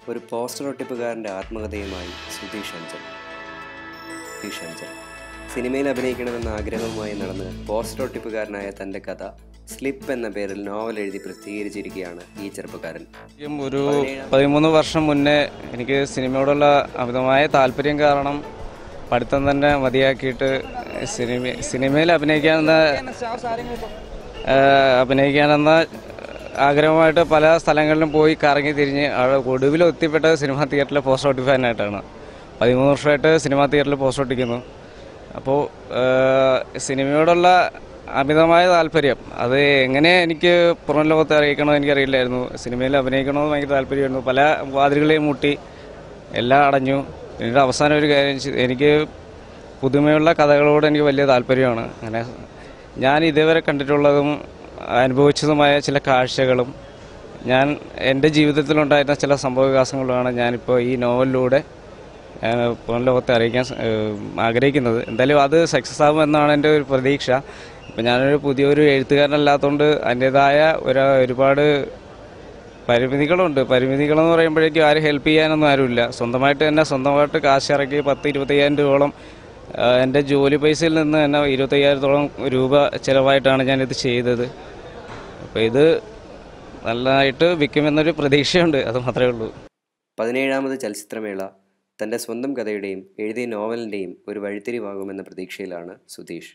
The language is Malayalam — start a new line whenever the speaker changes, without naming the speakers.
ഒരു പോസ്റ്റർ ഒട്ടിപ്പുകാരൻ്റെ ആത്മകഥയുമായി സുധീഷ് അഞ്ചൽ. സിനിമയിൽ അഭിനയിക്കണമെന്ന ആഗ്രഹവുമായി നടന്ന് പോസ്റ്റർ ഒട്ടിപ്പുകാരനായ തൻ്റെ കഥ സ്ലിപ്പ് എന്ന പേരിൽ നോവൽ എഴുതി പ്രസിദ്ധീകരിച്ചിരിക്കുകയാണ് ഈ ചെറുപ്പക്കാരൻ.
ഒരു 13 വർഷം മുന്നേ എനിക്ക് സിനിമയോടുള്ള അമിതമായ താല്പര്യം കാരണം പഠിത്തം തന്നെ മതിയാക്കിയിട്ട് സിനിമയിൽ അഭിനയിക്കാനെന്ന ആഗ്രഹമായിട്ട് പല സ്ഥലങ്ങളിലും പോയി കറങ്ങി തിരിഞ്ഞ് ഒടുവിൽ എത്തിപ്പെട്ടത് സിനിമാ തിയേറ്ററിലെ പോസ്റ്റർ ഒട്ടിക്കാനായിട്ടാണ്. 13 വർഷമായിട്ട് സിനിമാ തിയേറ്ററിൽ പോസ്റ്റർ ഒട്ടിക്കുന്നു. അപ്പോൾ സിനിമയോടുള്ള അമിതമായ താല്പര്യം അത് എങ്ങനെ എനിക്ക് പുറം ലോകത്തെ അറിയിക്കണമെന്ന് എനിക്കറിയില്ലായിരുന്നു. സിനിമയിൽ അഭിനയിക്കണമെന്ന് ഭയങ്കര താല്പര്യമായിരുന്നു. പല വാതിലുകളെയും മുട്ടി, എല്ലാം അടഞ്ഞു. പിന്നീട് അവസാനം ഒരു കാര്യം, എനിക്ക് പുതുമയുള്ള കഥകളോട് എനിക്ക് വലിയ താല്പര്യമാണ്. അങ്ങനെ ഞാൻ ഇതേവരെ കണ്ടിട്ടുള്ളതും അനുഭവിച്ചതുമായ ചില കാഴ്ചകളും എൻ്റെ ജീവിതത്തിലുണ്ടായിരുന്ന ചില സംഭവവികാസങ്ങളുമാണ് ഞാനിപ്പോൾ ഈ നോവലിലൂടെ പുറം ലോകത്തെ അറിയിക്കാൻ ആഗ്രഹിക്കുന്നത്. എന്തായാലും അത് സക്സസ് ആകുമെന്നാണ് എൻ്റെ ഒരു പ്രതീക്ഷ. ഇപ്പം ഞാനൊരു പുതിയൊരു എഴുത്തുകാരനല്ലാത്തതുകൊണ്ട് അതിൻ്റേതായ ഒരുപാട് പരിമിതികളുണ്ട്. പരിമിതികളെന്ന് പറയുമ്പോഴേക്കും ആരും ഹെൽപ്പ് ചെയ്യാനൊന്നും ആരുമില്ല. സ്വന്തമായിട്ട് കാശ് ഇറക്കി 10-25,000 രൂപയോളം എൻ്റെ ജോലി പൈസയിൽ നിന്ന് തന്നെ 25,000-ഓളം രൂപ ചിലവായിട്ടാണ് ഞാനിത് ചെയ്തത്. അപ്പോൾ ഇത് നല്ലതായിട്ട് വിൽക്കുമെന്നൊരു പ്രതീക്ഷയുണ്ട്, അത് മാത്രമേ ഉള്ളൂ.
17ാമത് ചലച്ചിത്രമേള തൻ്റെ സ്വന്തം കഥയുടെയും എഴുതിയ നോവലിൻ്റെയും ഒരു വഴിത്തിരിവാകുമെന്ന പ്രതീക്ഷയിലാണ് സുധീഷ്.